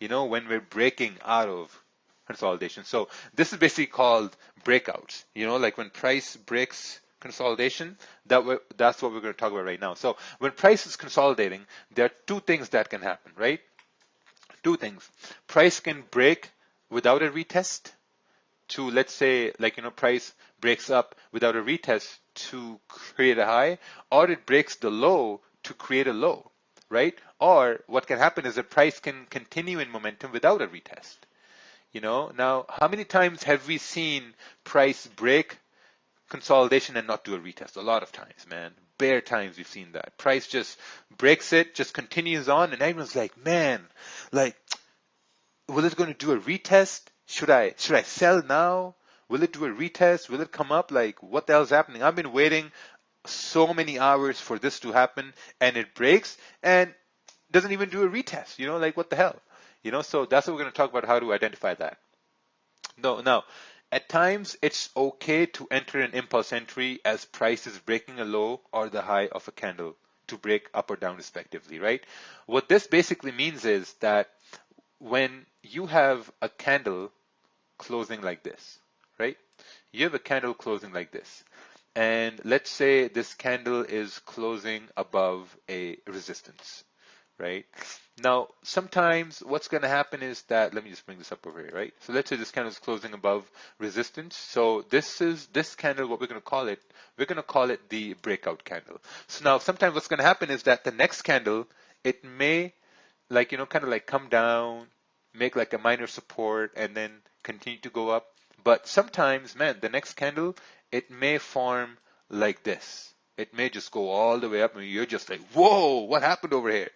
when we're breaking out of consolidation. So this is basically called breakouts, like when price breaks consolidation, that's what we're going to talk about right now. So when price is consolidating, there are two things that can happen, right? Two things. Price can break without a retest to, let's say, price breaks up without a retest to create a high, or it breaks the low to create a low, right? Or what can happen is the price can continue in momentum without a retest. Now, how many times have we seen price break consolidation and not do a retest? A lot of times, man. Bare times we've seen that. Price just breaks it, just continues on, and everyone's like, man, will it going to do a retest? Should I sell now? Will it do a retest? Will it come up? What the hell's happening? I've been waiting so many hours for this to happen, and it breaks and doesn't even do a retest. What the hell? So that's what we're going to talk about, how to identify that. Now, at times it's okay to enter an impulse entry as price is breaking a low or the high of a candle to break up or down respectively, right? What this basically means is that when you have a candle closing like this, right? You have a candle closing like this. And let's say this candle is closing above a resistance, right? Now, sometimes what's going to happen is that, let me just bring this up over here, right? So let's say this candle is closing above resistance. So this candle, what we're going to call it, the breakout candle. So now sometimes what's going to happen is that the next candle, it may come down, make a minor support, and then continue to go up. But sometimes, man, the next candle, it may form like this. It may just go all the way up, and you're just like, whoa, what happened over here?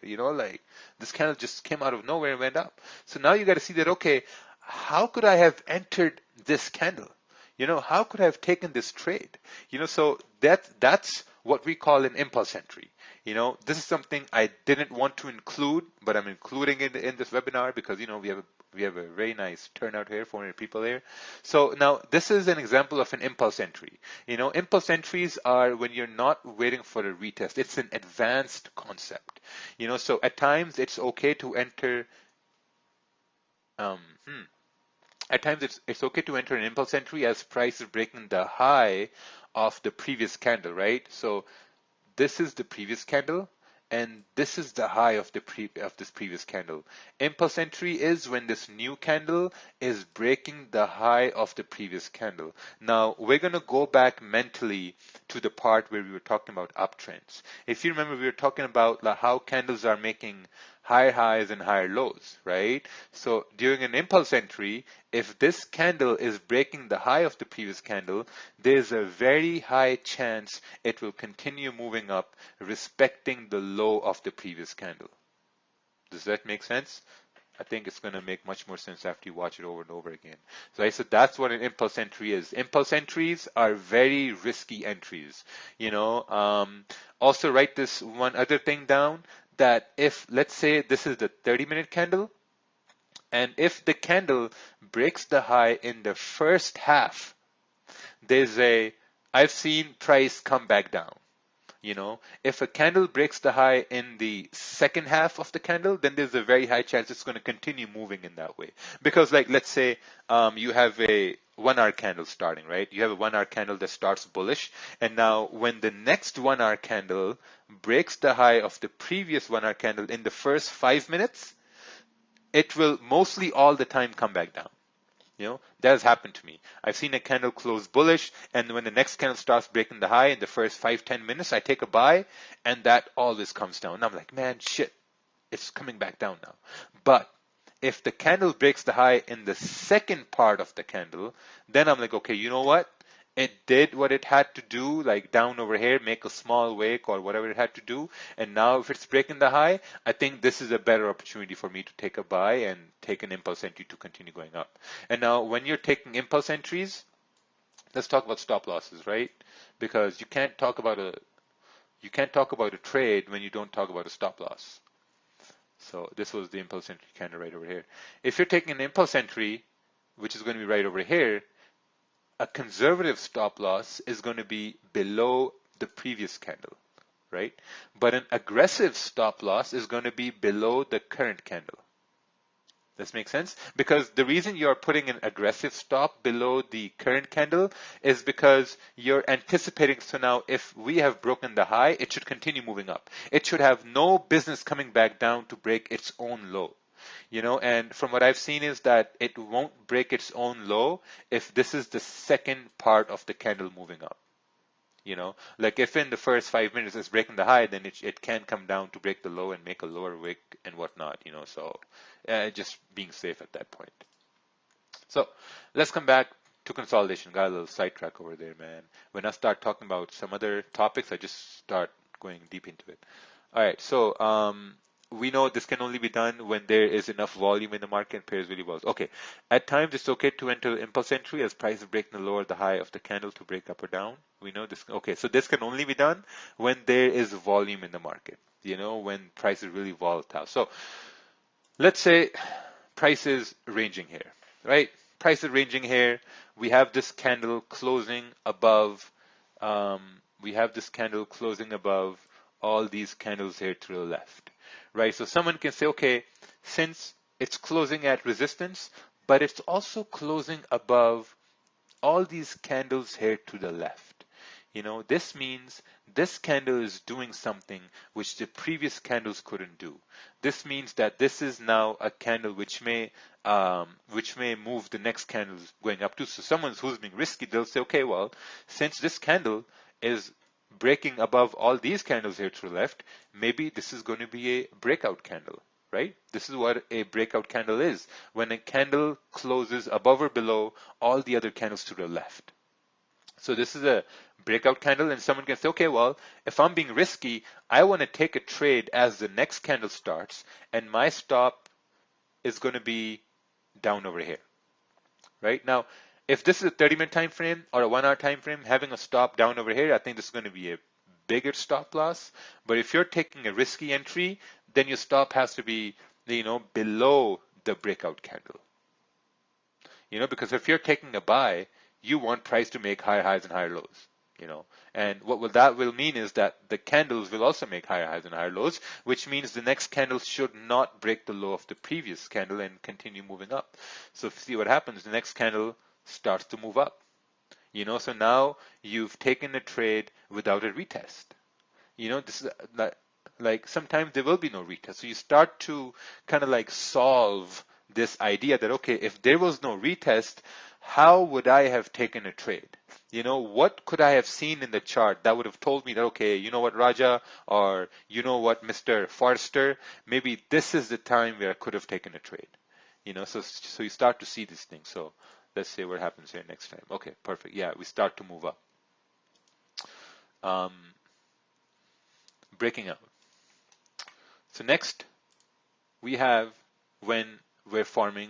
This candle just came out of nowhere and went up. So now you got to see that, okay, how could I have entered this candle? How could I have taken this trade? So that's what we call an impulse entry. This is something I didn't want to include, but I'm including it in this webinar because, we have a very nice turnout here, 400 people here. So now this is an example of an impulse entry. Impulse entries are when you're not waiting for a retest. It's an advanced concept. So at times it's okay to enter At times, it's okay to enter an impulse entry as price is breaking the high of the previous candle, right? So this is the previous candle, and this is the high of this previous candle. Impulse entry is when this new candle is breaking the high of the previous candle. Now, we're going to go back mentally to the part where we were talking about uptrends. If you remember, we were talking about how candles are making higher highs and higher lows, right? So during an impulse entry, if this candle is breaking the high of the previous candle, there's a very high chance it will continue moving up, respecting the low of the previous candle. Does that make sense? I think it's going to make much more sense after you watch it over and over again. So I said that's what an impulse entry is. Impulse entries are very risky entries. Also write this one other thing down, that if, let's say this is the 30-minute candle, and if the candle breaks the high in the first half, I've seen price come back down. If a candle breaks the high in the second half of the candle, then there's a very high chance it's going to continue moving in that way. Because let's say you have a 1-hour candle starting, right? You have a 1-hour candle that starts bullish. And now when the next 1-hour candle breaks the high of the previous 1-hour candle in the first 5 minutes, it will mostly all the time come back down. That has happened to me. I've seen a candle close bullish, and when the next candle starts breaking the high in the first 5-10 minutes, I take a buy, and that always comes down. And I'm like, man, shit, it's coming back down now. But if the candle breaks the high in the second part of the candle, then I'm like, okay, you know what? It did what it had to do, down over here, make a small wick or whatever it had to do. And now if it's breaking the high, I think this is a better opportunity for me to take a buy and take an impulse entry to continue going up. And now when you're taking impulse entries, let's talk about stop losses, right? Because you can't talk about a trade when you don't talk about a stop loss. So this was the impulse entry candle right over here. If you're taking an impulse entry, which is going to be right over here, a conservative stop loss is going to be below the previous candle, right? But an aggressive stop loss is going to be below the current candle. This makes sense? Because the reason you're putting an aggressive stop below the current candle is because you're anticipating, so now if we have broken the high, it should continue moving up. It should have no business coming back down to break its own low. And from what I've seen is that it won't break its own low if this is the second part of the candle moving up. Like if in the first 5 minutes it's breaking the high, then it can come down to break the low and make a lower wick and whatnot, so just being safe at that point. So let's come back to consolidation. Got a little sidetrack over there, man. When I start talking about some other topics, I just start going deep into it. All right, so we know this can only be done when there is enough volume in the market and pairs really well. Okay, at times it's okay to enter impulse entry as price is breaking the lower the high of the candle to break up or down. We know this. Okay, so this can only be done when there is volume in the market, when price is really volatile. So let's say price is ranging here, right? Price is ranging here. We have this candle closing above. We have this candle closing above all these candles here to the left. Right, so someone can say, okay, since it's closing at resistance, but it's also closing above all these candles here to the left. This means this candle is doing something which the previous candles couldn't do. This means that this is now a candle which may move the next candles going up to. So someone who's being risky, they'll say, okay, well, since this candle is breaking above all these candles here to the left, maybe this is going to be a breakout candle, right? This is what a breakout candle is, when a candle closes above or below all the other candles to the left. So this is a breakout candle, and someone can say, okay, well, if I'm being risky, I want to take a trade as the next candle starts, and my stop is going to be down over here, right? Now, if this is a 30-minute time frame or a 1-hour time frame, having a stop down over here, I think this is going to be a bigger stop loss. But if you're taking a risky entry, then your stop has to be, below the breakout candle. Because if you're taking a buy, you want price to make higher highs and higher lows. And what that will mean is that the candles will also make higher highs and higher lows, which means the next candle should not break the low of the previous candle and continue moving up. So if you see what happens, the next candle starts to move up. So now you've taken a trade without a retest. This is like sometimes there will be no retest. So you start to kind of like solve this idea that, okay, if there was no retest, how would I have taken a trade? What could I have seen in the chart that would have told me that, okay, you know what, Raja, or you know what, Mr. Forrester, maybe this is the time where I could have taken a trade. So you start to see these things. So let's say what happens here next time. Okay, perfect. Yeah, we start to move up. Breaking out. So next, we have when we're forming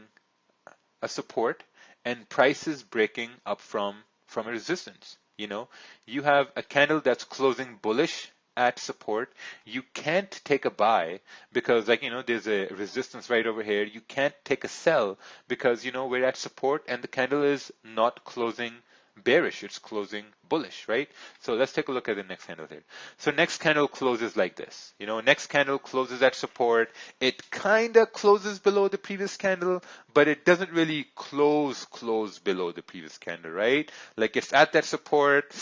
a support and prices breaking up from a resistance. You have a candle that's closing bullish at support. You can't take a buy because there's a resistance right over here. You can't take a sell because we're at support and the candle is not closing bearish, it's closing bullish, right? So let's take a look at the next candle here. So next candle closes like this. Next candle closes at support. It kind of closes below the previous candle, but it doesn't really close below the previous candle, right? Like it's at that support.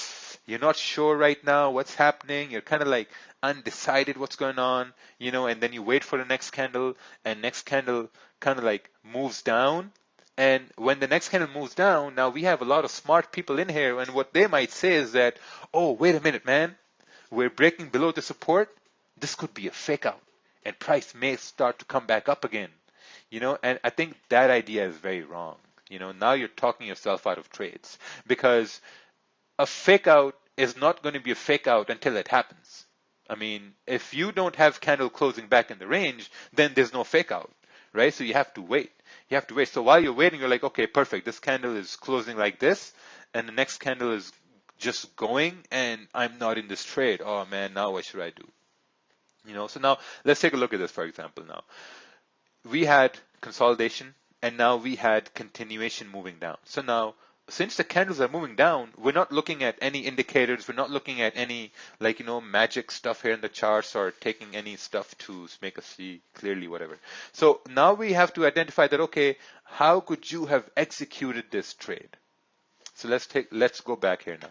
You're not sure right now what's happening. You're kind of like undecided what's going on, and then you wait for the next candle, and next candle kind of like moves down. And when the next candle moves down, now we have a lot of smart people in here, and what they might say is that, oh, wait a minute, man, we're breaking below the support. This could be a fake out, and price may start to come back up again. And I think that idea is very wrong. Now you're talking yourself out of trades because a fake out is not going to be a fake out until it happens. I mean, if you don't have candle closing back in the range, then there's no fake out, right? So you have to wait. You have to wait. So while you're waiting, you're like, okay, perfect. This candle is closing like this, and the next candle is just going, and I'm not in this trade. Oh man, now what should I do? So now let's take a look at this, for example. Now we had consolidation, and now we had continuation moving down. So now since the candles are moving down, we're not looking at any indicators. We're not looking at any, like, magic stuff here in the charts or taking any stuff to make us see clearly, whatever. So now we have to identify that, okay, how could you have executed this trade? So let's go back here now.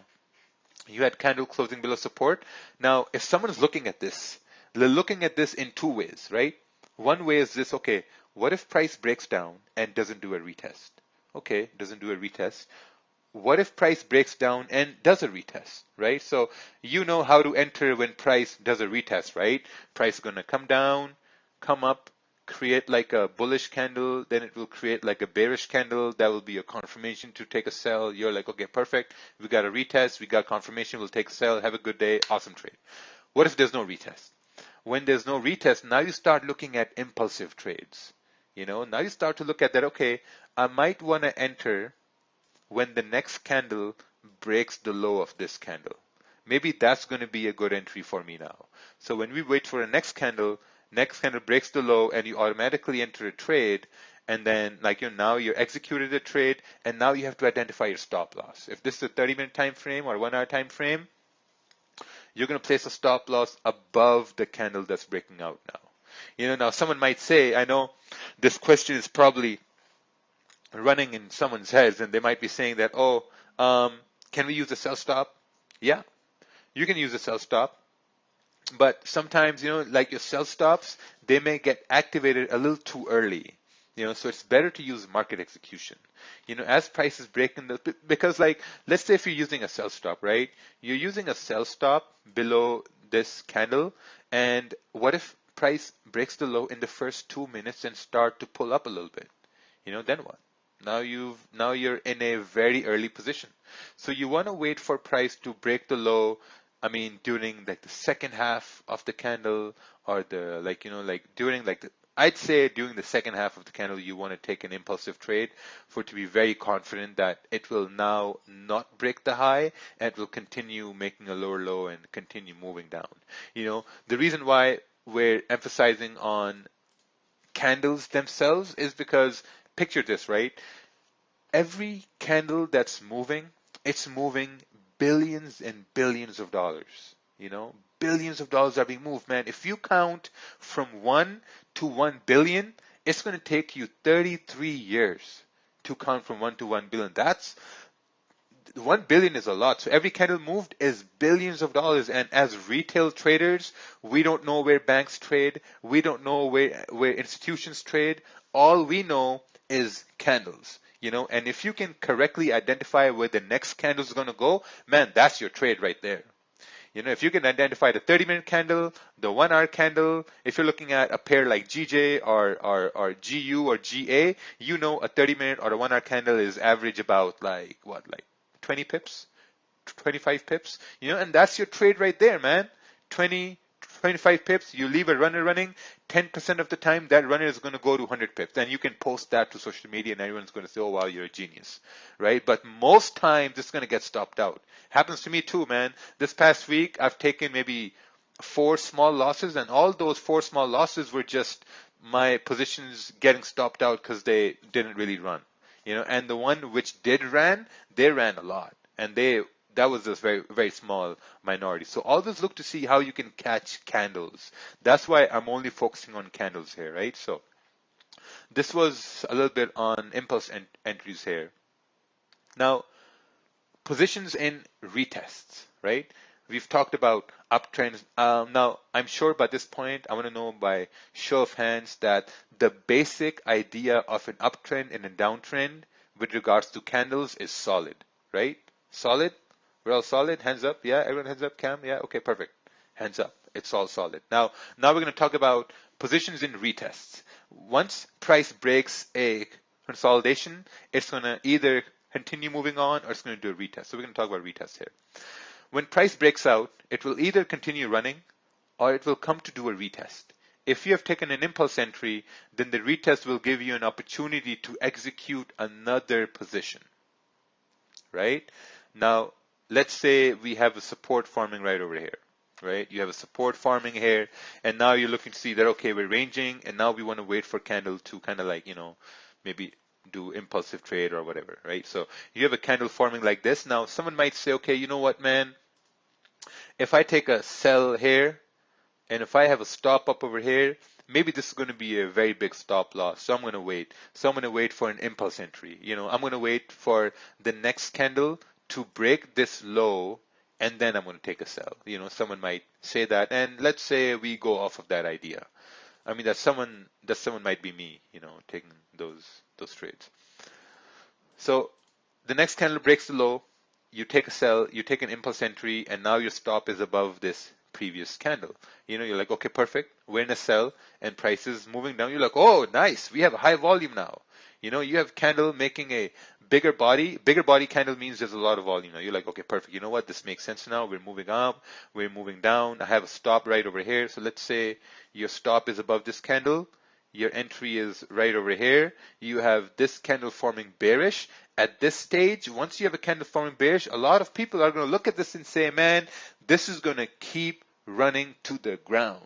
You had candle closing below support. Now, if someone's looking at this, they're looking at this in two ways, right? One way is this, okay, what if price breaks down and doesn't do a retest? Okay, doesn't do a retest. What if price breaks down and does a retest, right? So you know how to enter when price does a retest, right? Price is going to come down, come up, create like a bullish candle, then it will create like a bearish candle. That will be a confirmation to take a sell. You're like, okay, perfect. We got a retest. We got confirmation. We'll take a sell. Have a good day. Awesome trade. What if there's no retest? When there's no retest, now you start looking at impulsive trades. Now you start to look at that, okay, I might want to enter when the next candle breaks the low of this candle. Maybe that's going to be a good entry for me now. So when we wait for a next candle breaks the low and you automatically enter a trade, and then now you're executed the trade, and now you have to identify your stop loss. If this is a 30-minute time frame or 1 hour time frame, you're going to place a stop loss above the candle that's breaking out now. Now someone might say, I know this question is probably running in someone's heads, and they might be saying that, can we use a sell stop? Yeah, you can use a sell stop. But sometimes, like your sell stops, they may get activated a little too early. So it's better to use market execution. As prices break because let's say if you're using a sell stop, right? You're using a sell stop below this candle, and what if price breaks the low in the first 2 minutes and start to pull up a little bit? Then what? Now you're in a very early position. So you want to wait for price to break the low. During the second half of the candle, or I'd say during the second half of the candle, you want to take an impulsive trade for it to be very confident that it will now not break the high and it will continue making a lower low and continue moving down. The reason why we're emphasizing on candles themselves is because, picture this, right? Every candle that's moving, it's moving billions and billions of dollars. Billions of dollars are being moved, man. If you count from 1 to 1 billion, it's going to take you 33 years to count from 1 to 1 billion. 1 billion is a lot. So every candle moved is billions of dollars. And as retail traders, we don't know where banks trade. We don't know where institutions trade. All we know is candles. And if you can correctly identify where the next candle is going to go, man, that's your trade right there. If you can identify the 30-minute candle, the 1 hour candle, if you're looking at a pair like GJ or GU or GA, a 30-minute or a 1 hour candle is average about 20 pips, 25 pips, and that's your trade right there, man. 20, 25 pips, you leave a runner running, 10% of the time that runner is going to go to 100 pips. And you can post that to social media and everyone's going to say, oh, wow, you're a genius, right? But most times it's going to get stopped out. Happens to me too, man. This past week, I've taken maybe 4 small losses, and all those 4 small losses were just my positions getting stopped out because they didn't really run, and the one which did ran, they ran a lot, and that was a very, very small minority. So always look to see how you can catch candles. That's why I'm only focusing on candles here, right? So this was a little bit on impulse entries here. Now, positions in retests, right? We've talked about uptrends. Now, I'm sure by this point, I want to know by show of hands that the basic idea of an uptrend and a downtrend with regards to candles is solid, right? Solid? We're all solid? Hands up? Yeah, everyone hands up? Cam? Yeah? Okay, perfect. Hands up. It's all solid. Now we're going to talk about positions in retests. Once price breaks a consolidation, it's going to either continue moving on or it's going to do a retest. So we're going to talk about retests here. When price breaks out, it will either continue running or it will come to do a retest. If you have taken an impulse entry, then the retest will give you an opportunity to execute another position, right? Now, let's say we have a support forming right over here, right? You have a support forming here, and now you're looking to see that, okay, we're ranging, and now we want to wait for candle to kind of maybe do impulsive trade or whatever, right? So you have a candle forming like this. Now someone might say, okay, you know what, man? If I take a sell here and if I have a stop up over here, maybe this is going to be a very big stop loss. So I'm going to wait. So I'm going to wait for an impulse entry. I'm going to wait for the next candle to break this low, and then I'm going to take a sell. Someone might say that, and let's say we go off of that idea. I mean, that someone might be me, taking those trades. So the next candle breaks the low, you take a sell, you take an impulse entry, and now your stop is above this previous candle. You're like, okay, perfect. We're in a sell and price is moving down. You're like, oh, nice. We have a high volume now. You have candle making a bigger body. Bigger body candle means there's a lot of volume now. You're like, okay, perfect. You know what? This makes sense now. We're moving up. We're moving down. I have a stop right over here. So let's say your stop is above this candle. Your entry is right over here. You have this candle forming bearish. At this stage, once you have a candle forming bearish, a lot of people are going to look at this and say, man, this is going to keep running to the ground.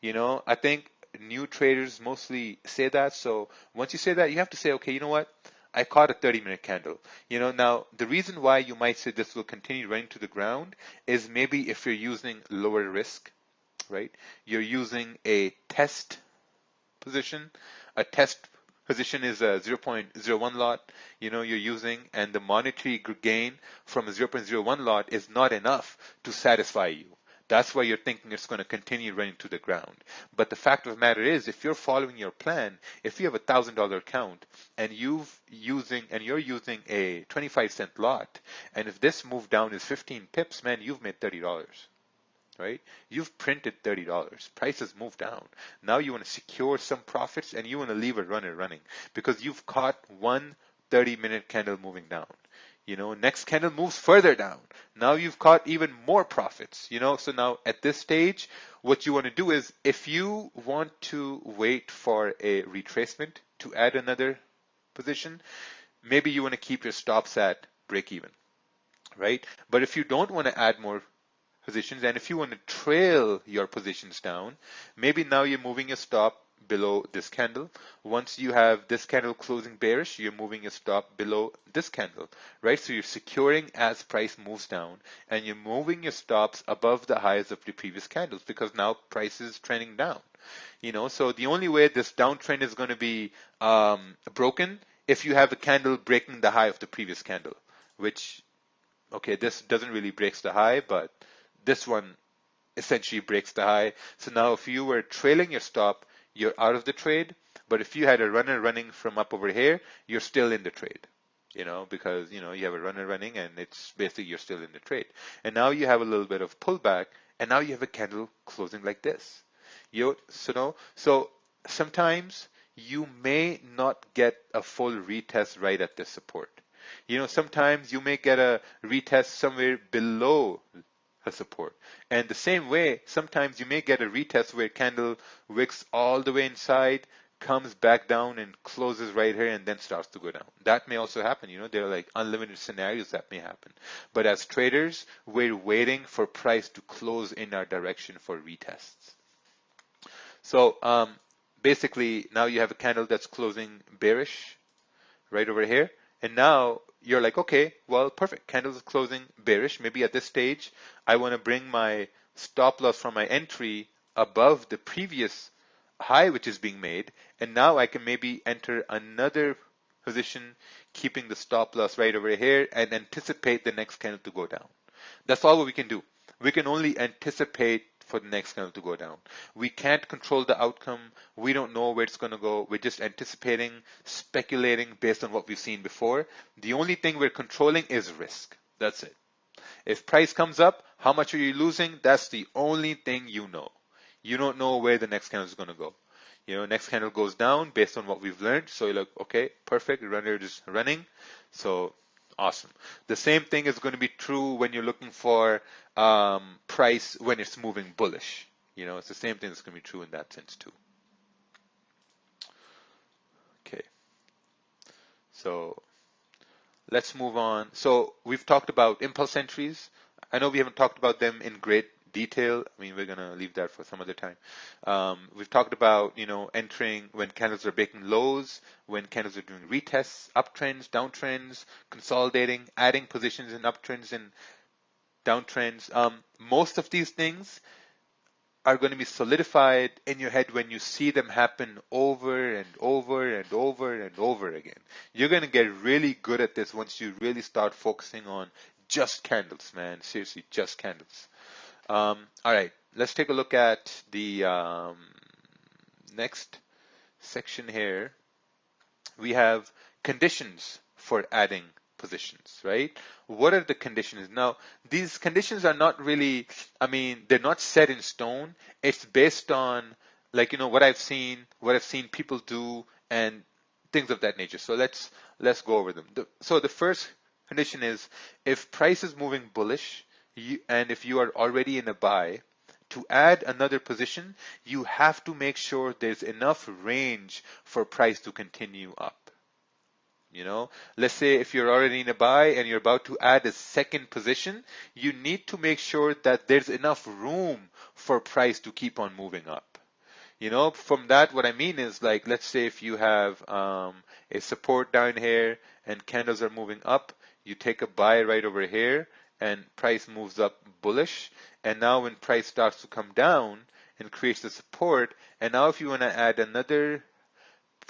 I think new traders mostly say that. So once you say that, you have to say, okay, you know what? I caught a 30-minute candle. Now the reason why you might say this will continue running to the ground is maybe if you're using lower risk, right? You're using a test position. A test position is a 0.01 lot, you're using, and the monetary gain from a 0.01 lot is not enough to satisfy you. That's why you're thinking it's going to continue running to the ground. But the fact of the matter is, if you're following your plan, if you have $1,000 account and you're using a 25-cent lot, and if this move down is 15 pips, man, you've made $30. Right? You've printed $30. Prices move down. Now you want to secure some profits and you want to leave a runner running because you've caught one 30-minute candle moving down. Next candle moves further down. Now you've caught even more profits. So now at this stage, what you want to do is if you want to wait for a retracement to add another position, maybe you want to keep your stops at break even, right? But if you don't want to add more positions, and if you want to trail your positions down, maybe now you're moving your stop below this candle. Once you have this candle closing bearish, you're moving your stop below this candle, right? So you're securing as price moves down, and you're moving your stops above the highs of the previous candles because now price is trending down. So the only way this downtrend is going to be broken if you have a candle breaking the high of the previous candle, which, okay, this doesn't really breaks the high, but this one essentially breaks the high. So now if you were trailing your stop, you're out of the trade. But if you had a runner running from up over here, you're still in the trade, because, you have a runner running and it's basically you're still in the trade. And now you have a little bit of pullback and now you have a candle closing like this. So sometimes you may not get a full retest right at this support. Sometimes you may get a retest somewhere below a support. And the same way, sometimes you may get a retest where candle wicks all the way inside, comes back down and closes right here and then starts to go down. That may also happen. There are like unlimited scenarios that may happen. But as traders, we're waiting for price to close in our direction for retests. So basically, now you have a candle that's closing bearish right over here. And now you're like, okay, well, perfect. Candle is closing bearish. Maybe at this stage, I want to bring my stop loss from my entry above the previous high which is being made. And now I can maybe enter another position, keeping the stop loss right over here and anticipate the next candle to go down. That's all we can do. We can only anticipate for the next candle to go down. We can't control the outcome. We don't know where it's going to go. We're just anticipating, speculating based on what we've seen before. The only thing we're controlling is risk. That's it. If price comes up, how much are you losing? That's the only thing you know. You don't know where the next candle is going to go. Next candle goes down based on what we've learned. So you're like, okay, perfect. The runner is running. So awesome. The same thing is going to be true when you're looking for price when it's moving bullish. It's the same thing that's going to be true in that sense too. Okay. So let's move on. So we've talked about impulse entries. I know we haven't talked about them in great detail. I mean, we're gonna leave that for some other time. We've talked about, entering when candles are breaking lows, when candles are doing retests, uptrends, downtrends, consolidating, adding positions in uptrends and downtrends. Most of these things are going to be solidified in your head when you see them happen over and over and over and over again. You're going to get really good at this once you really start focusing on just candles, man. Seriously, just candles. All right, let's take a look at the next section here. We have conditions for adding positions, right? What are the conditions? Now, these conditions are not really, they're not set in stone. It's based on, what I've seen people do and things of that nature. So let's go over them. So the first condition is if price is moving bullish, and if you are already in a buy, to add another position, you have to make sure there's enough range for price to continue up. Let's say if you're already in a buy and you're about to add a second position, you need to make sure that there's enough room for price to keep on moving up. From that, what I mean is, let's say if you have a support down here and candles are moving up, you take a buy right over here and price moves up bullish. And now when price starts to come down and creates the support, and now if you want to add another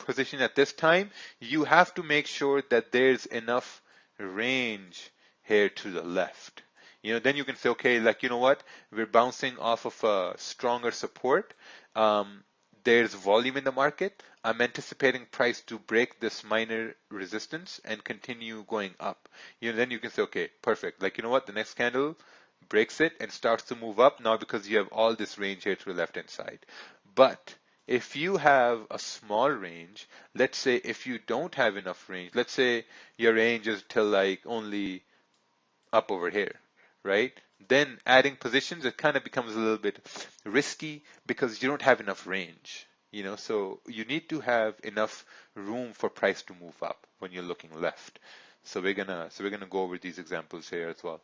position at this time, you have to make sure that there's enough range here to the left. Then you can say, okay, what? We're bouncing off of a stronger support. There's volume in the market. I'm anticipating price to break this minor resistance and continue going up. Then you can say, okay, perfect. What? The next candle breaks it and starts to move up now because you have all this range here to the left-hand side. But if you have a small range, let's say if you don't have enough range, let's say your range is till only up over here, right? Then adding positions, it kind of becomes a little bit risky because you don't have enough range, so you need to have enough room for price to move up when you're looking left. So we're gonna go over these examples here as well.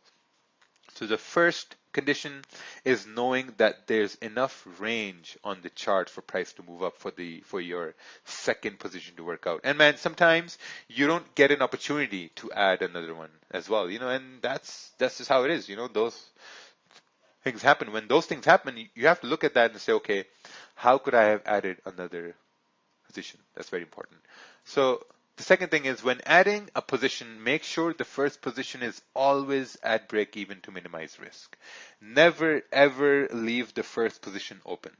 So the first condition is knowing that there's enough range on the chart for price to move up for your second position to work out. And man, sometimes you don't get an opportunity to add another one as well, and that's just how it is. Those things happen. When those things happen, you have to look at that and say, okay, how could I have added another position? That's very important. So the second thing is when adding a position, make sure the first position is always at break even to minimize risk. Never ever leave the first position open.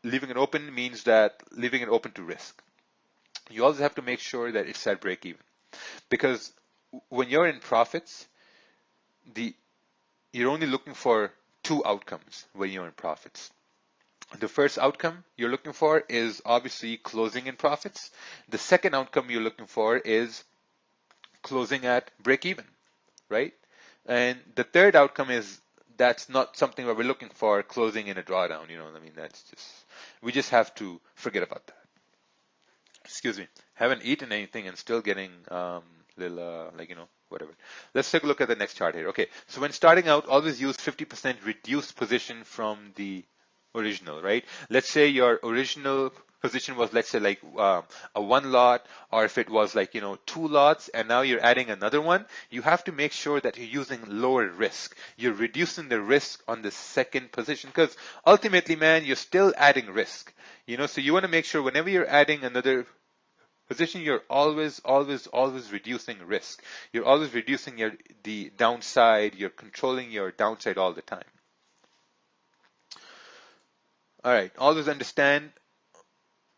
Leaving it open means that leaving it open to risk. You always have to make sure that it's at break even. Because when you're in profits, you're only looking for two outcomes when you're in profits. The first outcome you're looking for is obviously closing in profits. The second outcome you're looking for is closing at break even, right? And the third outcome is that's not something that we're looking for, closing in a drawdown. That's we just have to forget about that. Excuse me. Haven't eaten anything and still getting little, whatever. Let's take a look at the next chart here. Okay, so when starting out, always use 50% reduced position from the original, right? Let's say your original position was, let's say, a one lot, or if it was two lots, and now you're adding another one, you have to make sure that you're using lower risk. You're reducing the risk on the second position, because ultimately, man, you're still adding risk. So you want to make sure whenever you're adding another position, you're always reducing risk. You're always reducing the downside. You're controlling your downside all the time. All right, always understand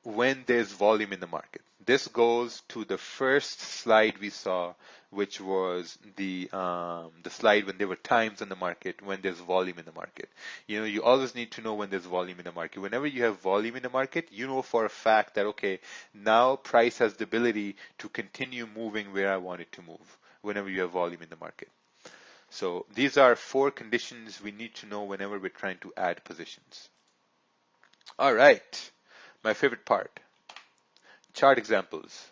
when there's volume in the market. This goes to the first slide we saw, which was the slide when there were times in the market when there's volume in the market. You always need to know when there's volume in the market. Whenever you have volume in the market, you know for a fact that, okay, now price has the ability to continue moving where I want it to move whenever you have volume in the market. So these are 4 conditions we need to know whenever we're trying to add positions. All right, my favorite part, chart examples.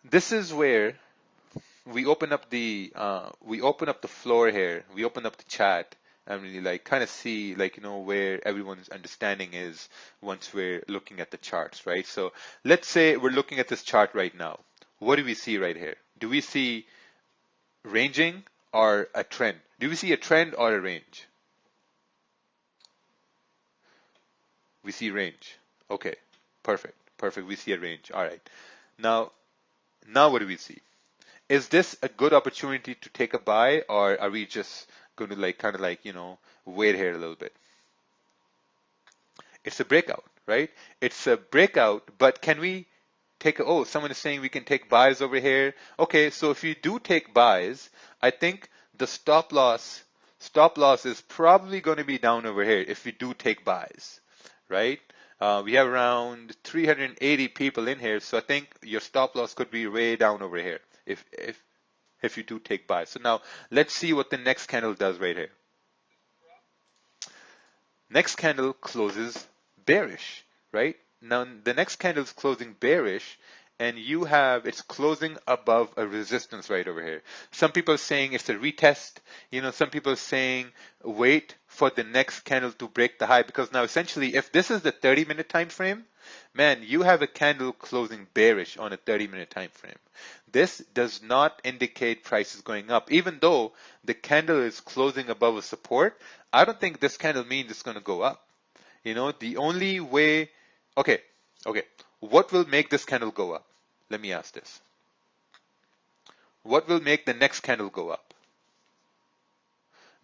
This is where we open up the floor here. We open up the chat and really like kind of see like, you know, where everyone's understanding is once we're looking at the charts, right? So let's say we're looking at this chart right now. What do we see right here? Do we see ranging or a trend? Do we see a trend or a range? We see range. Okay, perfect, perfect. We see a range. All right. Now what do we see? Is this a good opportunity to take a buy, or are we just going to like kind of like, you know, wait here a little bit? It's a breakout, right? It's a breakout, but can we take, oh, someone is saying we can take buys over here. Okay, so if you do take buys, I think the stop loss is probably going to be down over here if we do take buys, right? We have around 380 people in here, so I think your stop loss could be way down over here if you do take buys. So now let's see what the next candle does right here. Next candle closes bearish, right? Now the next candle is closing bearish, and it's closing above a resistance right over here. Some people are saying it's a retest. You know, some people are saying wait for the next candle to break the high, because now essentially if this is the 30-minute time frame, man, you have a candle closing bearish on a 30-minute time frame. This does not indicate price is going up. Even though the candle is closing above a support, I don't think this candle means it's going to go up. You know, the only way, okay, what will make this candle go up? Let me ask this. What will make the next candle go up?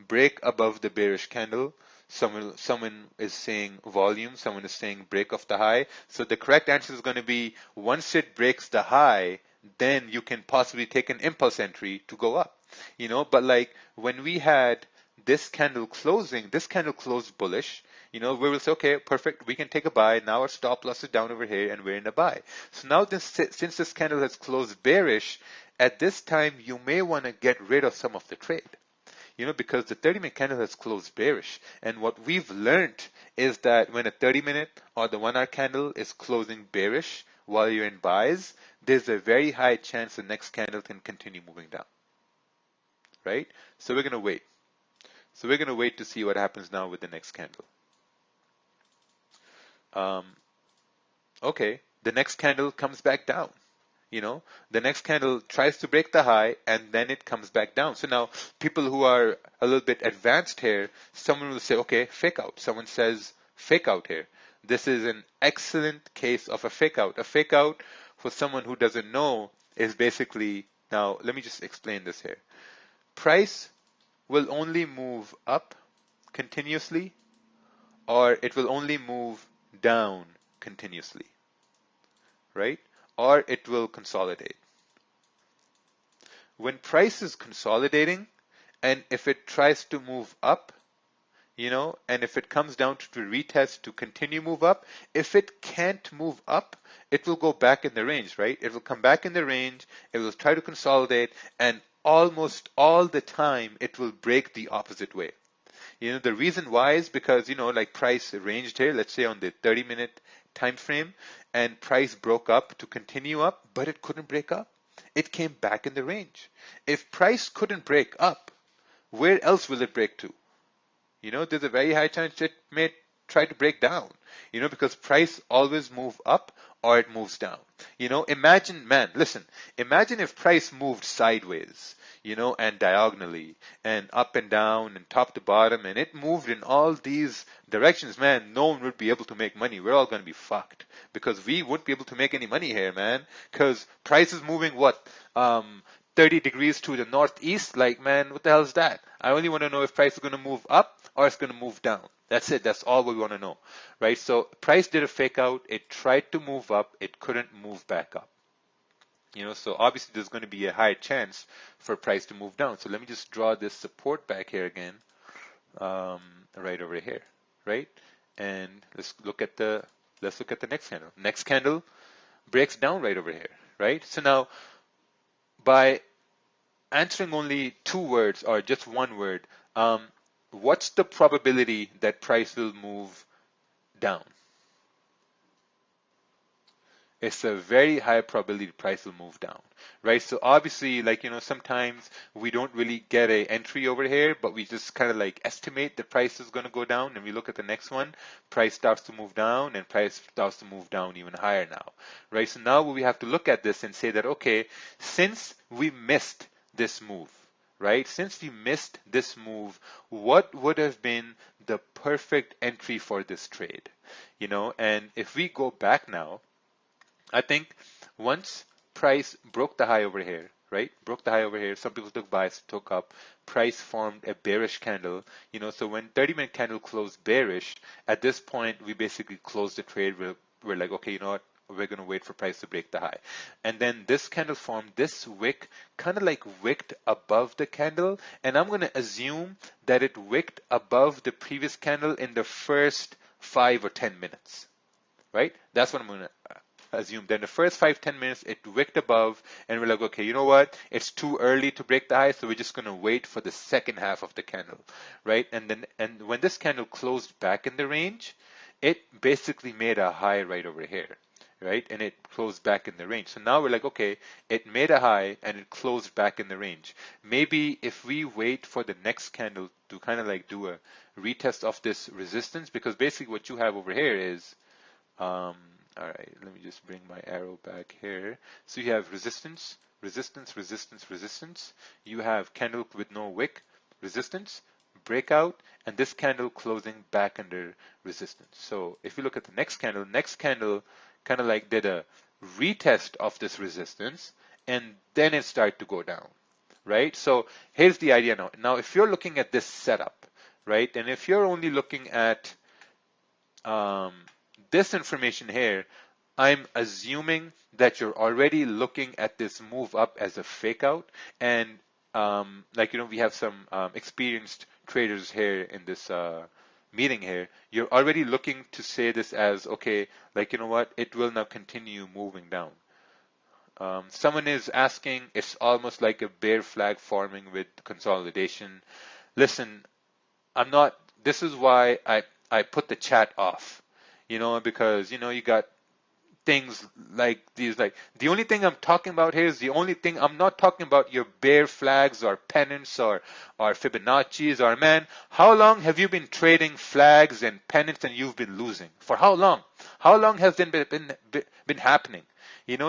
Break above the bearish candle. Someone is saying volume, someone is saying break of the high. So the correct answer is going to be once it breaks the high, then you can possibly take an impulse entry to go up. You know, but like when we had this candle closing, this candle closed bullish, you know, we will say, okay, perfect, we can take a buy. Now our stop loss is down over here and we're in a buy. So now since this candle has closed bearish, at this time you may want to get rid of some of the trade. You know, because the 30-minute candle has closed bearish. And what we've learned is that when a 30-minute or the 1-hour candle is closing bearish while you're in buys, there's a very high chance the next candle can continue moving down. Right? So we're going to wait. So we're going to wait to see what happens now with the next candle. Okay, the next candle comes back down. You know, the next candle tries to break the high and then it comes back down. So now people who are a little bit advanced here, someone will say, okay, fake out. Someone says fake out here. This is an excellent case of a fake out. A fake out, for someone who doesn't know, is basically, now let me just explain this here. Price will only move up continuously, or it will only move down continuously, right? Or it will consolidate. When price is consolidating, and if it tries to move up, you know, and if it comes down to retest to continue move up, if it can't move up, it will go back in the range, right? It will come back in the range, it will try to consolidate, and almost all the time it will break the opposite way. You know, the reason why is because, you know, like price ranged here, let's say on the 30-minute time frame, and price broke up to continue up, but it couldn't break up. It came back in the range. If price couldn't break up, where else will it break to? You know, there's a very high chance it may try to break down, you know, because price always move up or it moves down. You know, imagine, man, listen, imagine if price moved sideways, you know, and diagonally and up and down and top to bottom, and it moved in all these directions, man, no one would be able to make money. We're all going to be fucked because we wouldn't be able to make any money here, man, because price is moving what, 30 degrees to the northeast. Like, man, what the hell is that? I only want to know if price is going to move up or it's going to move down. That's it. That's all we want to know, right? So price did a fake out. It tried to move up. It couldn't move back up. You know, so obviously there's going to be a higher chance for price to move down. So let me just draw this support back here again, right over here, right? And let's look at the next candle. Next candle breaks down right over here, right? So now, by answering only 2 words or just 1 word, what's the probability that price will move down? it's a very high probability the price will move down, right? So obviously, like, sometimes we don't really get a entry over here, but we just kind of like estimate the price is going to go down, and we look at the next one, price starts to move down, and price starts to move down even higher now, right? So now we have to look at this and say that, okay, since we missed this move, right? Since we missed this move, what would have been the perfect entry for this trade? And if we go back now, I think once price broke the high over here, right? Broke the high over here, some people took buys, took up, price formed a bearish candle, so when 30-minute candle closed bearish, at this point, we basically closed the trade. We're like, okay, you know what? We're going to wait for price to break the high. And then this candle formed, this wick kind of like wicked above the candle. And I'm going to assume that it wicked above the previous candle in the first 5 or 10 minutes, right? That's what I'm going to assume. Then the first 5-10 minutes, it wicked above, and we're like, okay, you know what? It's too early to break the high, so we're just going to wait for the second half of the candle, right? And when this candle closed back in the range, it basically made a high right over here, right? And it closed back in the range. So now we're like, okay, it made a high and it closed back in the range. Maybe if we wait for the next candle to kind of like do a retest of this resistance, because basically what you have over here is, all right, let me just bring my arrow back here. So you have resistance, resistance, resistance, resistance. You have candle with no wick, resistance, breakout, and this candle closing back under resistance. So if you look at the next candle kind of like did a retest of this resistance, and then it started to go down, right? So here's the idea now. Now, if you're looking at this setup, right, and if you're only looking at this information here, I'm assuming that you're already looking at this move up as a fake out, and we have some experienced traders here in this meeting here. You're already looking to say this as, okay, like, you know what, it will now continue moving down. Someone is asking, it's almost like a bear flag forming with consolidation. Listen, this is why I put the chat off, because, you got things like these, like the only thing I'm talking about here is I'm not talking about your bear flags or pennants or Fibonacci's or, man, how long have you been trading flags and pennants and you've been losing? For how long? How long has it been happening?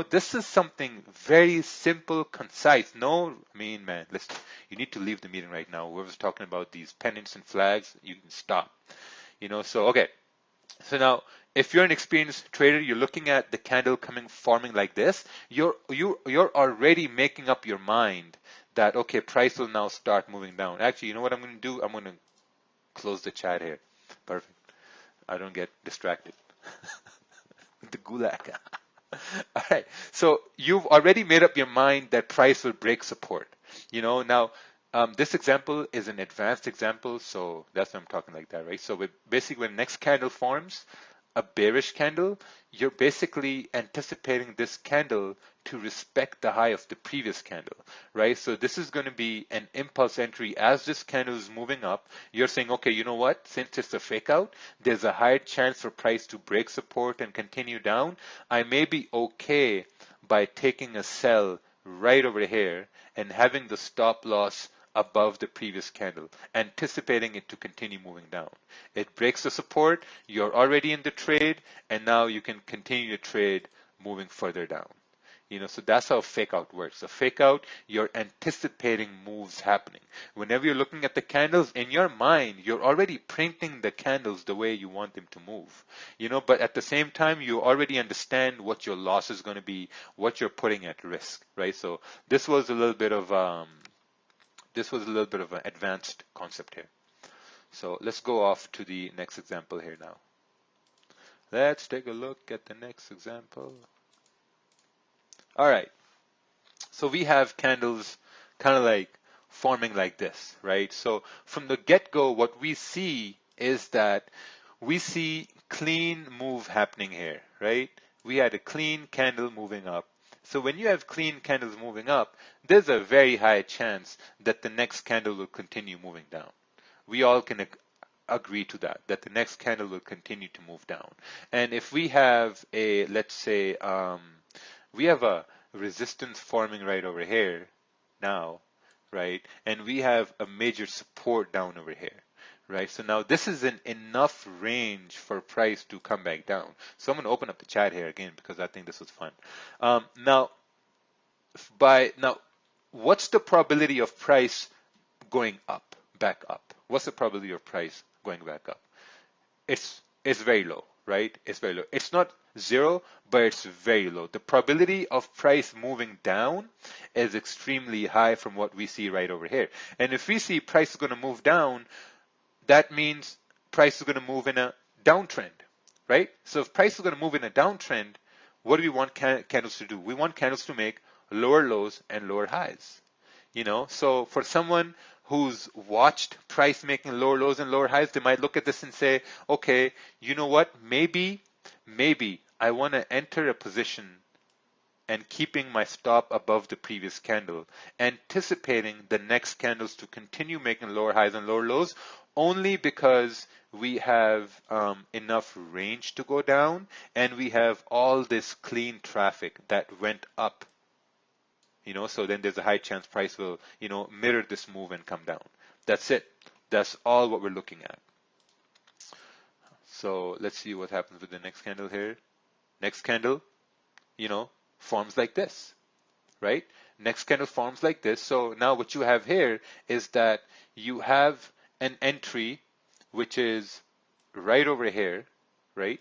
This is something very simple, concise. Man, listen, you need to leave the meeting right now. Whoever's talking about these pennants and flags, you can stop. So, okay. So now, if you're an experienced trader, you're looking at the candle forming like this, you're already making up your mind that, okay, price will now start moving down. Actually, you know what I'm going to do? I'm going to close the chat here. Perfect. I don't get distracted. The gulag. All right. So you've already made up your mind that price will break support. Now, this example is an advanced example, so that's why I'm talking like that, right? So basically, when next candle forms, a bearish candle, you're basically anticipating this candle to respect the high of the previous candle, right? So this is going to be an impulse entry. As this candle is moving up, you're saying, okay, you know what? Since it's a fake out, there's a higher chance for price to break support and continue down. I may be okay by taking a sell right over here and having the stop loss above the previous candle, anticipating it to continue moving down. It breaks the support, you're already in the trade, and now you can continue to trade moving further down. So that's how fake out works. A fake out, you're anticipating moves happening. Whenever you're looking at the candles, in your mind, you're already printing the candles the way you want them to move. But at the same time, you already understand what your loss is going to be, what you're putting at risk, right? So this was a little bit of an advanced concept here. So let's go off to the next example here now. Let's take a look at the next example. All right. So we have candles kind of like forming like this, right? So from the get-go, what we see is that we see clean move happening here, right? We had a clean candle moving up. So when you have clean candles moving up, there's a very high chance that the next candle will continue moving down. We all can agree to that the next candle will continue to move down. And if we have a, let's say, we have a resistance forming right over here now, right? And we have a major support down over here, right? So now this is an enough range for price to come back down. So I'm going to open up the chat here again because I think this was fun. Now, what's the probability of price going up, back up? What's the probability of price going back up? It's very low, right? It's very low. It's not zero, but it's very low. The probability of price moving down is extremely high from what we see right over here. And if we see price is going to move down, that means price is going to move in a downtrend, right? So if price is going to move in a downtrend, what do we want candles to do? We want candles to make lower lows and lower highs. So for someone who's watched price making lower lows and lower highs, they might look at this and say, okay, you know what? Maybe I want to enter a position and keeping my stop above the previous candle, anticipating the next candles to continue making lower highs and lower lows, only because we have enough range to go down and we have all this clean traffic that went up. So then there's a high chance price will, mirror this move and come down. That's it. That's all what we're looking at. So let's see what happens with the next candle here. Next candle, forms like this, right? Next candle forms like this. So now what you have here is that you have an entry which is right over here, right?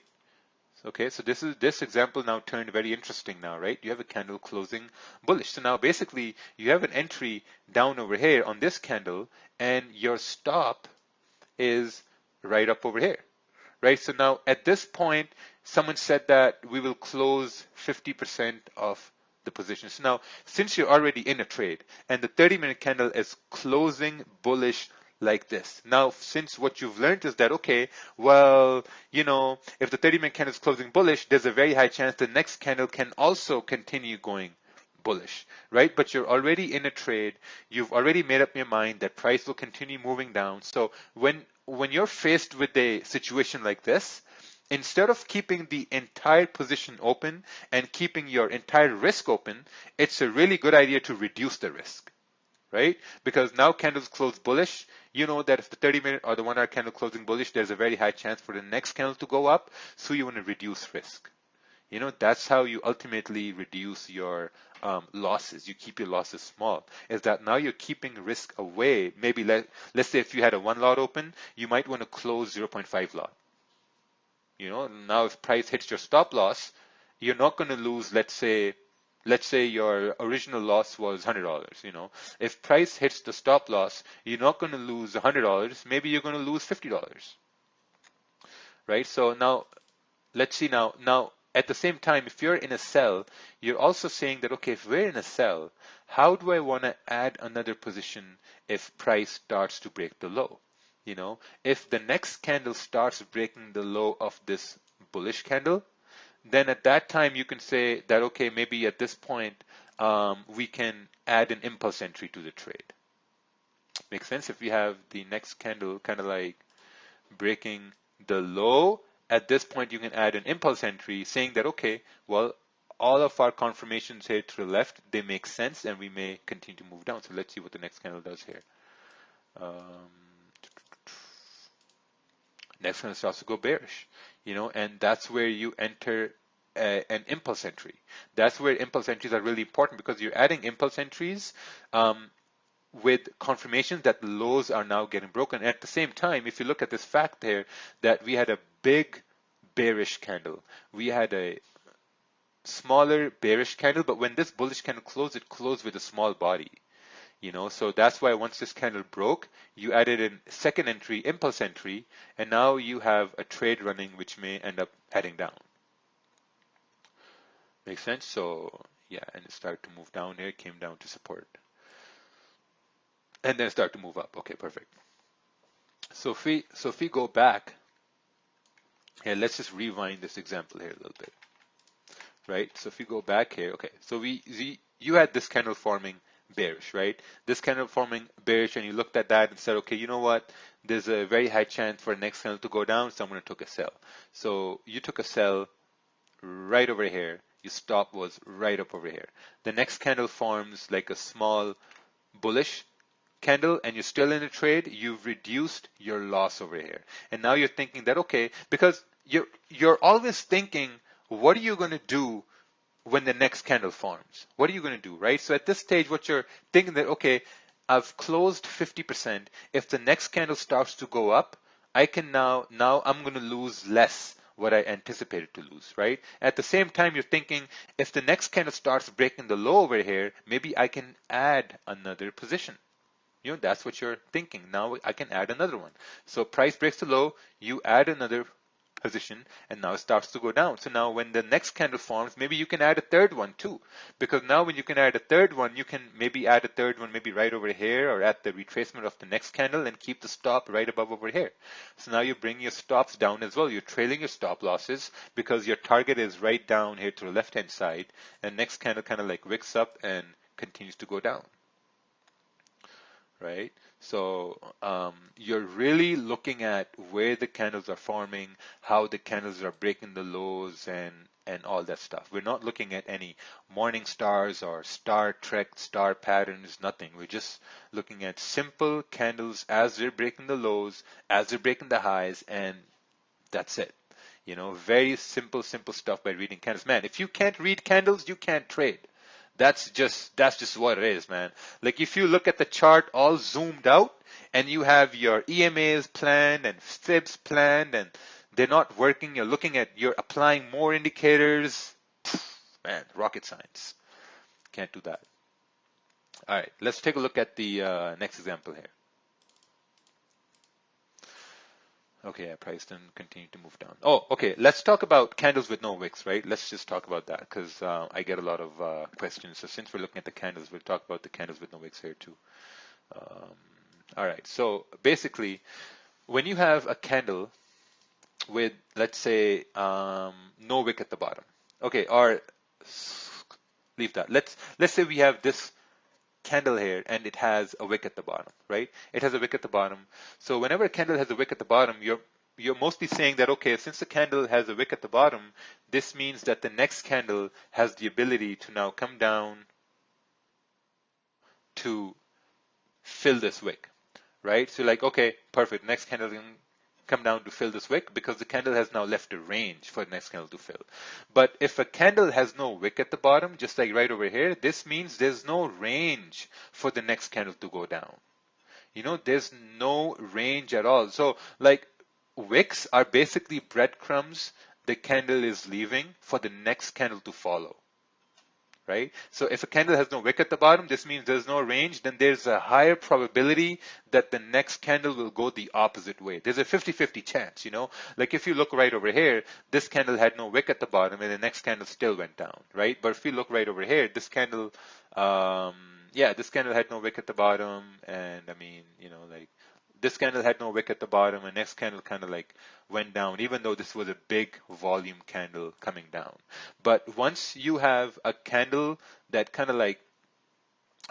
Okay, so this example now turned very interesting now, right? You have a candle closing bullish. So now basically you have an entry down over here on this candle and your stop is right up over here, right? So now at this point, someone said that we will close 50% of the position. So now since you're already in a trade and the 30-minute candle is closing bullish like this. Now, since what you've learned is that, okay, well, if the 30-minute candle is closing bullish, there's a very high chance the next candle can also continue going bullish, right? But you're already in a trade. You've already made up your mind that price will continue moving down. So when you're faced with a situation like this, instead of keeping the entire position open and keeping your entire risk open, it's a really good idea to reduce the risk. Right? Because now candles close bullish, you know that if the 30-minute or the 1-hour candle closing bullish, there's a very high chance for the next candle to go up. So you want to reduce risk. That's how you ultimately reduce your losses. You keep your losses small. Is that now you're keeping risk away. Maybe let's say if you had a 1 lot open, you might want to close 0.5 lot. Now if price hits your stop loss, you're not going to lose, let's say your original loss was $100, If price hits the stop loss, you're not going to lose $100, maybe you're going to lose $50, right? So now, let's see now at the same time, if you're in a sell, you're also saying that, okay, if we're in a sell, how do I want to add another position if price starts to break the low? If the next candle starts breaking the low of this bullish candle, then at that time you can say that, okay, maybe at this point we can add an impulse entry to the trade. Makes sense? If we have the next candle kind of like breaking the low, at this point you can add an impulse entry saying that, okay, well, all of our confirmations here to the left, they make sense and we may continue to move down. So let's see what the next candle does here. Next candle starts to go bearish. And that's where you enter an impulse entry. That's where impulse entries are really important because you're adding impulse entries with confirmation that the lows are now getting broken. At the same time, if you look at this fact here, that we had a big bearish candle. We had a smaller bearish candle, but when this bullish candle closed, it closed with a small body. So that's why once this candle broke, you added a second entry, impulse entry, and now you have a trade running which may end up heading down. Makes sense? So yeah, and it started to move down here, came down to support. And then start to move up. Okay, perfect. So if we go back, here, let's just rewind this example here a little bit. Right? So if we go back here, okay, so you had this candle forming bearish, right? This candle forming bearish, and you looked at that and said, okay, you know what? There's a very high chance for the next candle to go down, so I'm going to take a sell. So you took a sell right over here. Your stop was right up over here. The next candle forms like a small bullish candle, and you're still in a trade. You've reduced your loss over here, and now you're thinking that, okay, because you're always thinking, what are you going to do when the next candle forms? What are you going to do, right? So at this stage, what you're thinking that, okay, I've closed 50%. If the next candle starts to go up, I can now I'm going to lose less what I anticipated to lose, right? At the same time, you're thinking, if the next candle starts breaking the low over here, maybe I can add another position. You know, that's what you're thinking. Now I can add another one. So price breaks the low, you add another position, and now it starts to go down. So now when the next candle forms, maybe you can add a third one too. Because now when you can add a third one, you can maybe add a third one maybe right over here or at the retracement of the next candle and keep the stop right above over here. So now you bring your stops down as well. You're trailing your stop losses because your target is right down here to the left-hand side, and next candle kind of like wicks up and continues to go down. Right? So you're really looking at where the candles are forming, how the candles are breaking the lows, and all that stuff. We're not looking at any morning stars or star trek, star patterns, nothing. We're just looking at simple candles as they're breaking the lows, as they're breaking the highs, and that's it. You know, very simple stuff by reading candles. Man, if you can't read candles, you can't trade. That's just what it is, man. Like if you look at the chart all zoomed out and you have your EMAs planned and fibs planned and they're not working, you're applying more indicators, man, rocket science. Can't do that. All right, let's take a look at the next example here. Okay, price then continued to move down. Oh, okay, let's talk about candles with no wicks, right? Let's just talk about that because I get a lot of questions. So since we're looking at the candles, we'll talk about the candles with no wicks here too. All right, so basically, when you have a candle with, let's say, no wick at the bottom, okay, or leave that. Let's say we have this candle here and it has a wick at the bottom, right? It has a wick at the bottom. So whenever a candle has a wick at the bottom, you're mostly saying that, okay, since the candle has a wick at the bottom, this means that the next candle has the ability to now come down to fill this wick, right? So like, okay, perfect. Next candle can come down to fill this wick because the candle has now left a range for the next candle to fill. But if a candle has no wick at the bottom, just like right over here, this means there's no range for the next candle to go down. You know, there's no range at all. So like wicks are basically breadcrumbs the candle is leaving for the next candle to follow. Right? So if a candle has no wick at the bottom, this means there's no range, then there's a higher probability that the next candle will go the opposite way. There's a 50-50 chance, you know? Like if you look right over here, this candle had no wick at the bottom and the next candle still went down, right? But if you look right over here, this candle, this candle had no wick at the bottom, and I mean, you know, like this candle had no wick at the bottom, and next candle kind of like went down, even though this was a big volume candle coming down. But once you have a candle that kind of like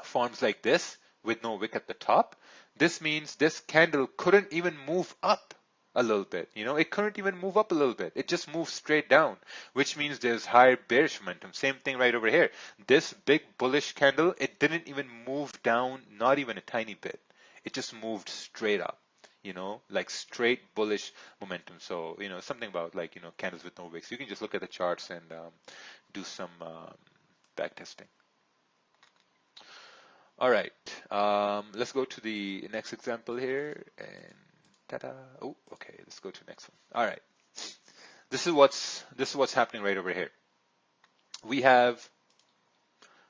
forms like this with no wick at the top, this means this candle couldn't even move up a little bit. You know, it couldn't even move up a little bit. It just moved straight down, which means there's higher bearish momentum. Same thing right over here. This big bullish candle, it didn't even move down, not even a tiny bit. It just moved straight up, you know, like straight bullish momentum. So, you know, something about like, you know, candles with no wicks. You can just look at the charts and do some back testing. All right, let's go to the next example here. And ta-da! Oh, okay, let's go to the next one. All right, this is what's happening right over here. We have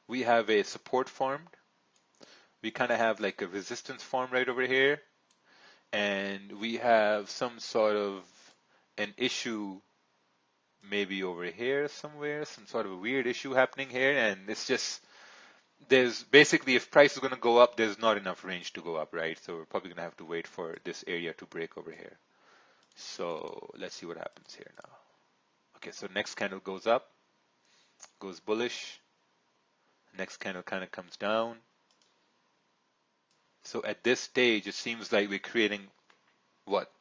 a support formed. We kind of have like a resistance form right over here, and we have some sort of an issue maybe over here somewhere, some sort of a weird issue happening here, and it's just, there's basically, if price is going to go up, there's not enough range to go up, right? So we're probably going to have to wait for this area to break over here. So let's see what happens here now. Okay, so next candle goes up, goes bullish, next candle kind of comes down, So at this stage, it seems like we're creating what?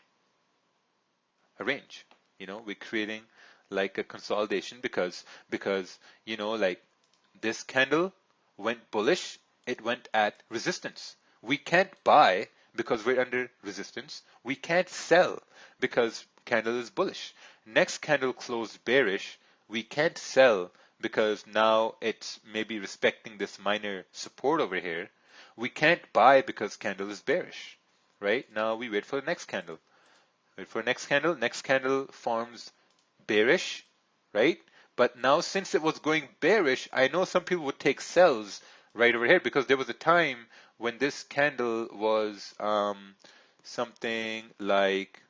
A range. We're creating like a consolidation because like this candle went bullish, it went at resistance. We can't buy because we're under resistance. We can't sell because candle is bullish. Next candle closed bearish. We can't sell because now it's maybe respecting this minor support over here. We can't buy because candle is bearish, right? Now we wait for the next candle. Wait for next candle. Next candle forms bearish, right? But now since it was going bearish, I know some people would take sells right over here because there was a time when this candle was something like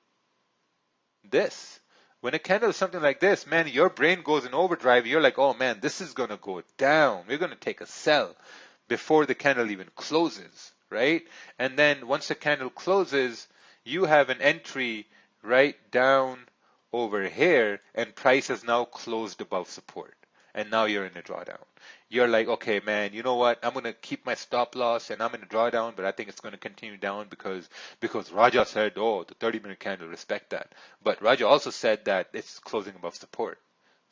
this. When a candle is something like this, man, your brain goes in overdrive. You're like, oh man, this is going to go down. We're going to take a sell before the candle even closes, right? And then once the candle closes, you have an entry right down over here, and price has now closed above support. And now you're in a drawdown. You're like, okay, man, you know what? I'm going to keep my stop loss and I'm in a drawdown, but I think it's going to continue down because Raja said, oh, the 30-minute candle, respect that. But Raja also said that it's closing above support.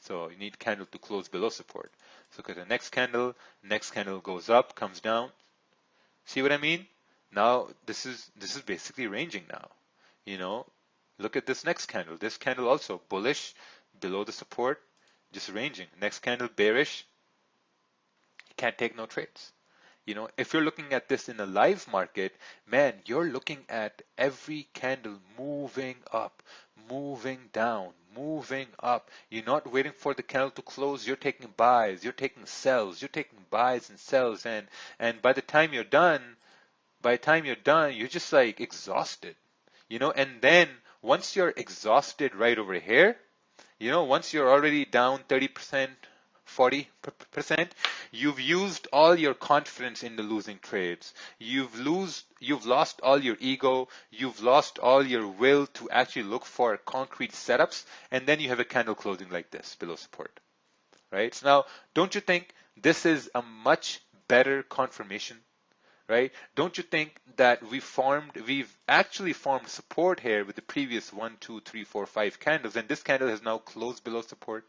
So you need candle to close below support. So look at the next candle goes up, comes down. See what I mean? Now this is basically ranging now. Look at this next candle. This candle also bullish, below the support, just ranging. Next candle bearish. You can't take no trades. If you're looking at this in a live market, man, you're looking at every candle moving up, moving down, moving up. You're not waiting for the candle to close. You're taking buys, you're taking sells, you're taking buys and sells, and by the time you're done, you're just like exhausted. And then once you're exhausted right over here, once you're already down 30%, 40%, you've used all your confidence in the losing trades. You've lost all your ego. You've lost all your will to actually look for concrete setups. And then you have a candle closing like this below support, right? So now, don't you think this is a much better confirmation? Right? Don't you think that we've actually formed support here with the previous 1, 2, 3, 4, 5 candles, and this candle has now closed below support?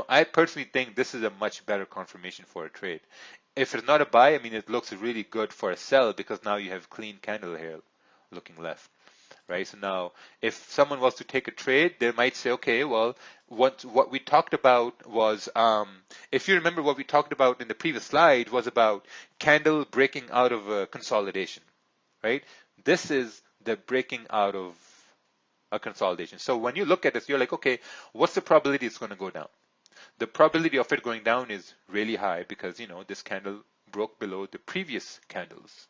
I personally think this is a much better confirmation for a trade. If it's not a buy, I mean, it looks really good for a sell because now you have clean candle here looking left. Right? So now, if someone was to take a trade, they might say, okay, well, what we talked about was, if you remember what we talked about in the previous slide was about candle breaking out of a consolidation, right? This is the breaking out of a consolidation. So when you look at this, you're like, okay, what's the probability it's going to go down? The probability of it going down is really high because, this candle broke below the previous candles.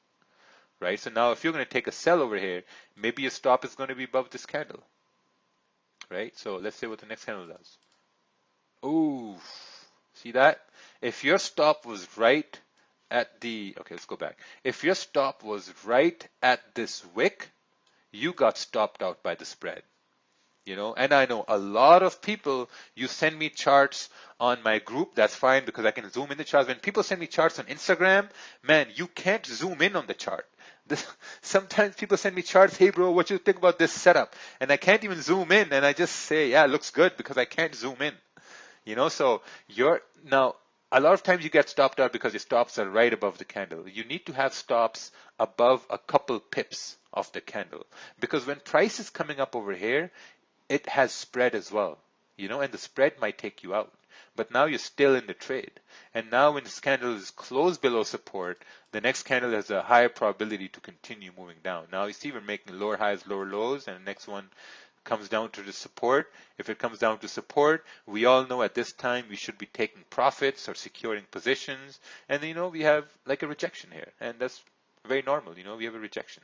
Right? So now if you're going to take a sell over here, maybe your stop is going to be above this candle. Right? So let's see what the next candle does. Ooh, see that? If your stop was right at the, okay, let's go back. If your stop was right at this wick, you got stopped out by the spread. And I know a lot of people, you send me charts on my group, that's fine because I can zoom in the charts. When people send me charts on Instagram, man, you can't zoom in on the chart. Sometimes people send me charts, hey bro, what you think about this setup? And I can't even zoom in, and I just say, yeah, it looks good because I can't zoom in. So now a lot of times you get stopped out because your stops are right above the candle. You need to have stops above a couple pips of the candle because when price is coming up over here, it has spread as well, and the spread might take you out. But now you're still in the trade. And now when this candle is closed below support, the next candle has a higher probability to continue moving down. Now you see we're making lower highs, lower lows, and the next one comes down to the support. If it comes down to support, we all know at this time we should be taking profits or securing positions. And we have like a rejection here. And that's very normal, we have a rejection.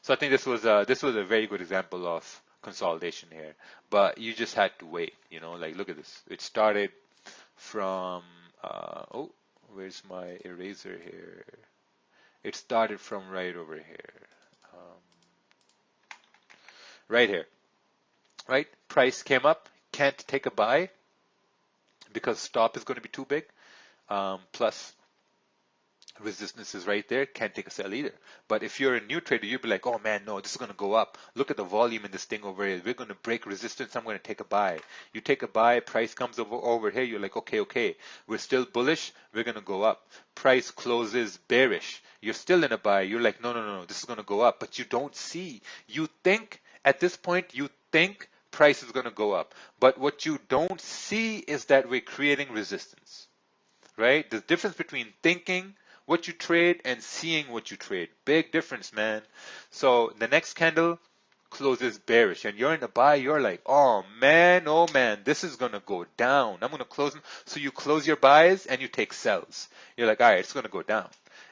So I think this was a very good example of consolidation here, but you just had to wait, like look at this. It started from, where's my eraser here? It started from right over here, right here, right? Price came up, can't take a buy because stop is going to be too big, plus Resistance is right there, can't take a sell either. But if you're a new trader, you'd be like, oh man, no, this is going to go up. Look at the volume in this thing over here. We're going to break resistance. I'm going to take a buy. You take a buy, price comes over here. You're like, okay, we're still bullish. We're going to go up. Price closes bearish. You're still in a buy. You're like, no, this is going to go up. But you don't see. You think at this point, you think price is going to go up. But what you don't see is that we're creating resistance, right? The difference between thinking what you trade and seeing what you trade. Big difference, man. So the next candle closes bearish and you're in a buy. You're like, oh man, this is going to go down. I'm going to close them. So you close your buys and you take sells. You're like, all right, it's going to go down.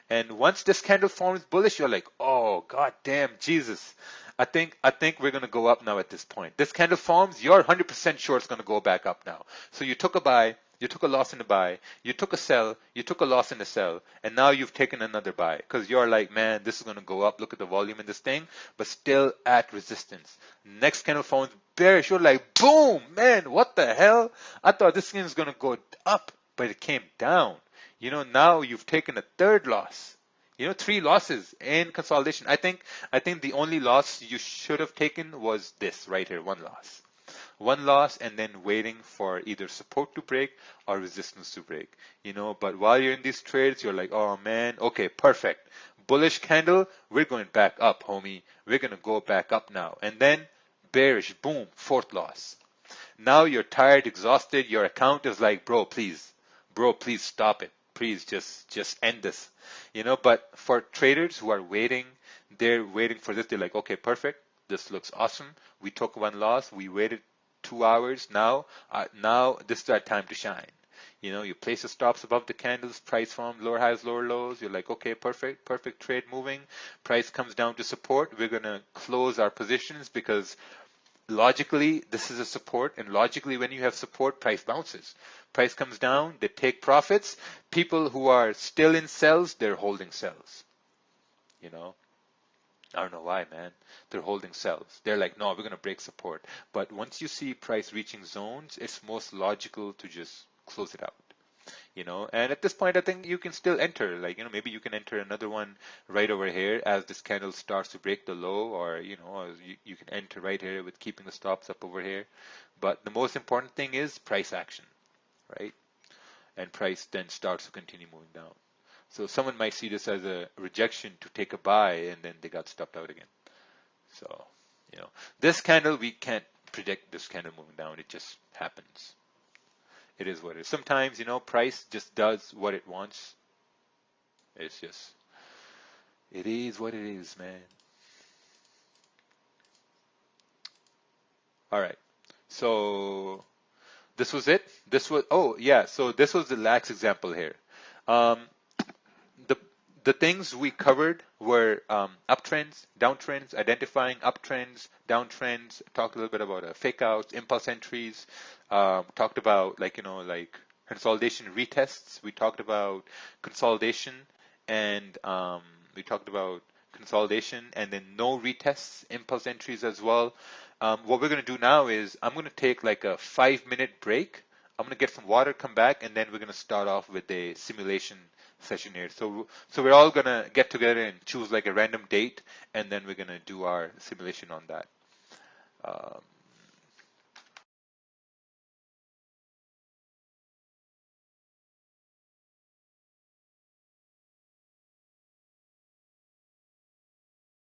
And once this candle forms bullish, you're like, oh, god damn, Jesus. I think we're going to go up now at this point. This candle forms, you're 100% sure it's going to go back up now. So you took a buy, you took a loss in the buy, you took a sell, you took a loss in the sell, and now you've taken another buy because you're like, man, this is going to go up. Look at the volume in this thing, but still at resistance. Next candle forms bearish. You're like, boom, man, what the hell? I thought this thing was going to go up, but it came down. Now you've taken a third loss. 3 losses in consolidation. I think the only loss you should have taken was this right here, 1 loss. 1 loss and then waiting for either support to break or resistance to break. But while you're in these trades, you're like, oh man, okay, perfect. Bullish candle, we're going back up, homie. We're going to go back up now. And then bearish, boom, 4th loss. Now you're tired, exhausted. Your account is like, bro, please stop it. Please just end this. But for traders who are waiting, they're waiting for this. They're like, okay, perfect. This looks awesome. We took 1 loss. We waited 2 hours. Now this is our time to shine. You place the stops above the candles, price forms, lower highs, lower lows. You're like, okay, perfect trade moving. Price comes down to support. We're going to close our positions because logically, this is a support, and logically, when you have support, price bounces. Price comes down, they take profits. People who are still in sells, they're holding sells. I don't know why, man. They're holding sells. They're like, no, we're going to break support. But once you see price reaching zones, it's most logical to just close it out. And at this point, I think you can still enter, maybe you can enter another one right over here as this candle starts to break the low, or, you can enter right here with keeping the stops up over here. But the most important thing is price action, right? And price then starts to continue moving down. So someone might see this as a rejection to take a buy, and then they got stopped out again. So, this candle, we can't predict this candle moving down. It just happens. It is what it is. Sometimes, price just does what it wants. It is what it is, man. All right. So this was it. So this was the last example here. The things we covered were uptrends, downtrends, identifying uptrends, downtrends, talked a little bit about fake outs, impulse entries, talked about consolidation retests. We talked about consolidation and then no retests, impulse entries as well. What we're going to do now is I'm going to take like a 5-minute break. I'm going to get some water, come back, and then we're going to start off with a simulation session here. So we're all going to get together and choose like a random date, and then we're going to do our simulation on that.